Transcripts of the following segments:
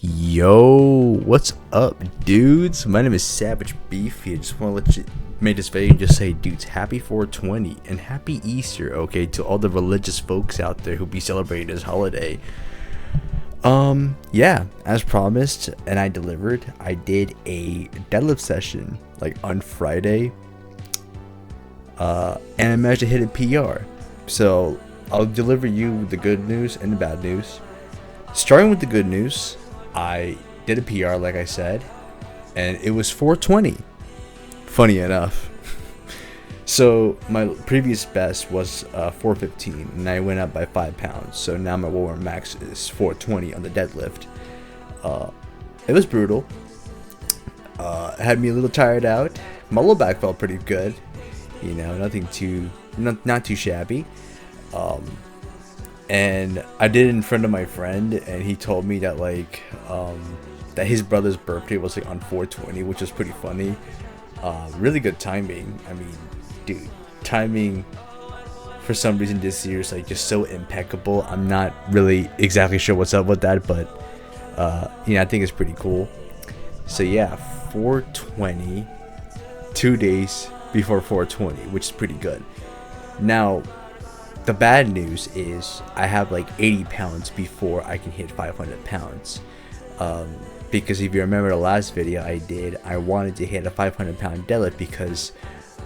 Yo, what's up, dudes? My name is Savage Beef here. Just want to let you make this video and just say, dudes, happy 420 and happy Easter, okay, to all the religious folks out there who be celebrating this holiday. Yeah, as promised, and I delivered. I did a deadlift session like on Friday, and I managed to hit a PR. So I'll deliver you the good news and the bad news. Starting with the good news, I did a PR like I said, and it was 420. Funny enough. So my previous best was 415, and I went up by 5 pounds. So now my lower max is 420 on the deadlift. It was brutal. It had me a little tired out. My low back felt pretty good. You know, nothing too, not too shabby. And I did it in front of my friend, and he told me that that his brother's birthday was like on 420, which was pretty funny. Really good timing. I mean, dude, timing for some reason this year is like just so impeccable. I'm not really exactly sure what's up with that, but I think it's pretty cool. So yeah, 420, 2 days before 420, which is pretty good. Now, the bad news is I have like 80 pounds before I can hit 500 pounds. Because if you remember the last video I did, I wanted to hit a 500 pound deadlift because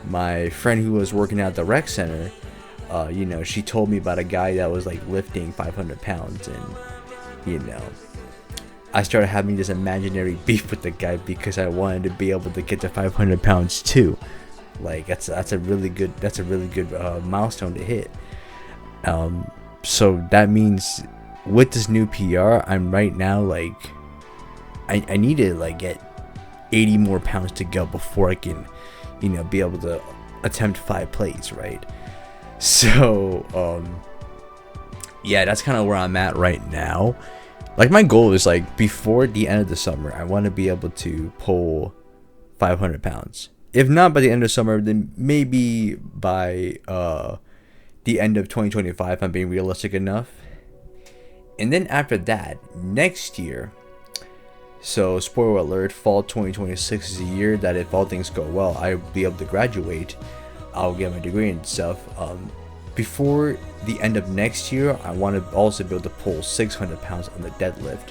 my friend who was working out at the rec center, she told me about a guy that was like lifting 500 pounds, and I started having this imaginary beef with the guy because I wanted to be able to get to 500 pounds too. Like that's a really good milestone to hit. So that means with this new PR, I'm right now like I need to like get 80 more pounds to go before I can be able to attempt 5 plates, right? So yeah, that's kind of where I'm at right now. Like my goal is like before the end of the summer, I want to be able to pull 500 pounds. If not by the end of summer, then maybe by the end of 2025, if I'm being realistic enough. And then after that, next year, so spoiler alert, fall 2026 is a year that if all things go well, I'll be able to graduate. I'll get my degree and stuff. Before the end of next year, I want to also be able to pull 600 pounds on the deadlift.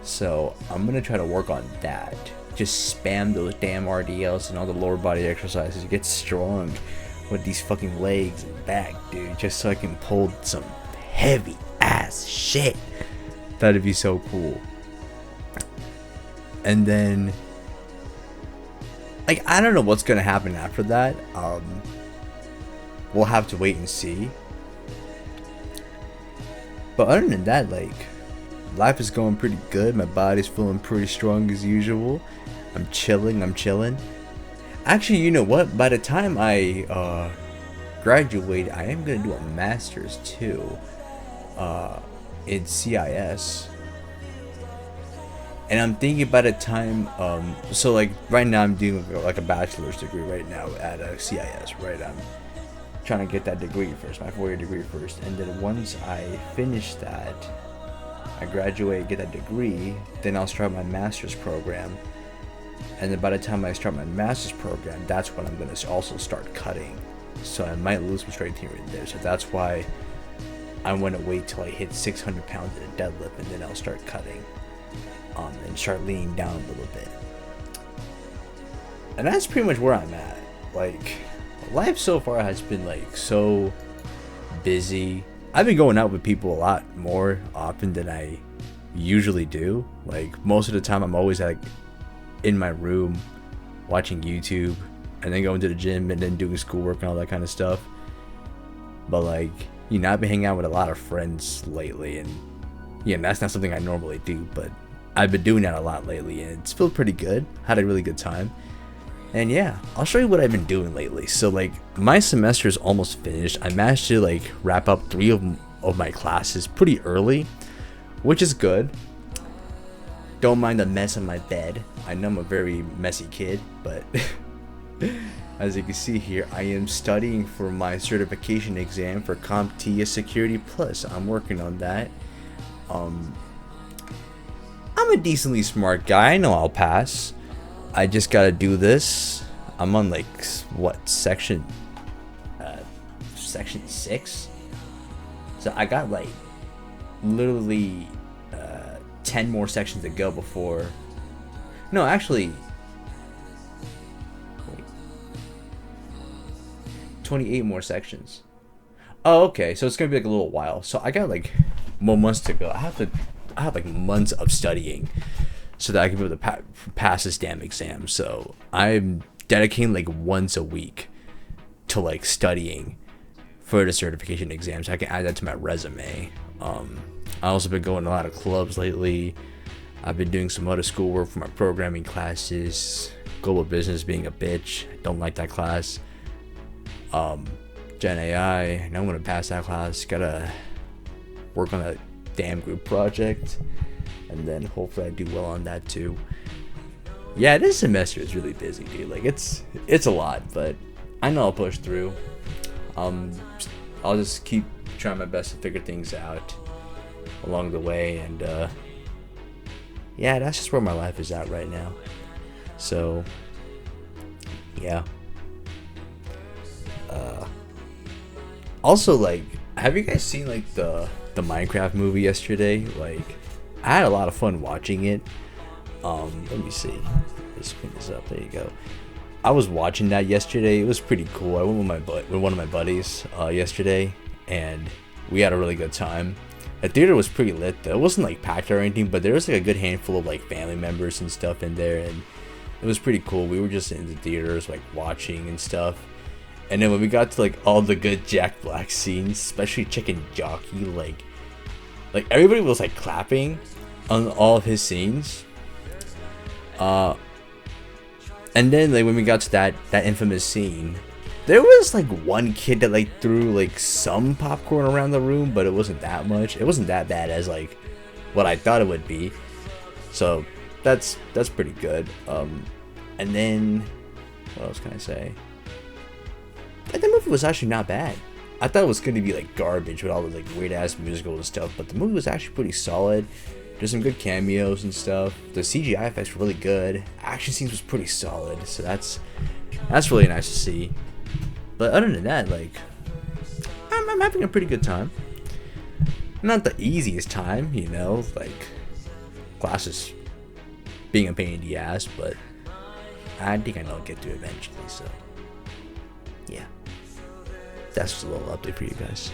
So I'm going to try to work on that. Just spam those damn RDLs and all the lower body exercises. Get strong with these fucking legs and back, dude, just so I can pull some heavy ass shit. That'd be so cool. And then like I don't know what's gonna happen after that. We'll have to wait and see. But other than that, like life is going pretty good. My body's feeling pretty strong as usual. I'm chilling. Actually, you know what? By the time I graduate, I am gonna do a master's too, in CIS. And I'm thinking by the time, so like right now I'm doing like a bachelor's degree right now at CIS, right? I'm trying to get that degree first, my 4-year degree first, and then once I finish that, I graduate, get that degree, then I'll start my master's program. And then by the time I start my master's program, that's when I'm going to also start cutting. So I might lose some strength here and there. So that's why I want to wait till I hit 600 pounds in a deadlift, and then I'll start cutting. And start leaning down a little bit. And that's pretty much where I'm at. Like, life so far has been like so busy. I've been going out with people a lot more often than I usually do. Like most of the time I'm always like in my room watching YouTube and then going to the gym and then doing schoolwork and all that kind of stuff. But like, I've been hanging out with a lot of friends lately, and that's not something I normally do, but I've been doing that a lot lately, and it's felt pretty good. Had a really good time. And yeah, I'll show you what I've been doing lately. So like my semester is almost finished. I managed to like wrap up 3 of my classes pretty early, which is good. Don't mind the mess on my bed. I know I'm a very messy kid, but as you can see here, I am studying for my certification exam for CompTIA Security Plus. I'm working on that. I'm a decently smart guy. I know I'll pass. I just gotta do this. I'm on like what section 6. So I got like literally 10 more sections to go before. No, actually, wait, 28 more sections. Oh, okay. So it's gonna be like a little while. So I got like more months to go. I have like months of studying so that I can be able to pass this damn exam. So I'm dedicating like once a week to like studying for the certification exams. I can add that to my resume. I also been going to a lot of clubs lately. I've been doing some other schoolwork for my programming classes. Global business being a bitch. Don't like that class. Gen AI. I know I'm gonna pass that class. Gotta work on a damn group project, and then hopefully I do well on that too. Yeah, this semester is really busy, dude. Like it's a lot, but I know I'll push through. I'll just keep trying my best to figure things out along the way, and yeah, that's just where my life is at right now. So yeah. Also, like, have you guys seen like the Minecraft movie yesterday? Like, I had a lot of fun watching it. Let me see. Let's put this up. There you go. I was watching that yesterday. It was pretty cool. I went with one of my buddies yesterday, and we had a really good time. The theater was pretty lit though. It wasn't like packed or anything, but there was like a good handful of like family members and stuff in there, and it was pretty cool. We were just in the theaters like watching and stuff. And then when we got to like all the good Jack Black scenes, especially Chicken Jockey, like everybody was like clapping on all of his scenes. And then like when we got to that infamous scene, there was like one kid that like threw like some popcorn around the room, but it wasn't that much. It wasn't that bad as like what I thought it would be. So that's pretty good. And then what else can I say? The movie was actually not bad. I thought it was going to be like garbage with all the like weird ass musicals and stuff, but the movie was actually pretty solid. There's some good cameos and stuff. The CGI effects were really good. Action scenes was pretty solid, so that's really nice to see. But other than that, like, I'm having a pretty good time. Not the easiest time, you know, like classes being a pain in the ass, but I think I know I'll get to it eventually. So yeah, that's just a little update for you guys.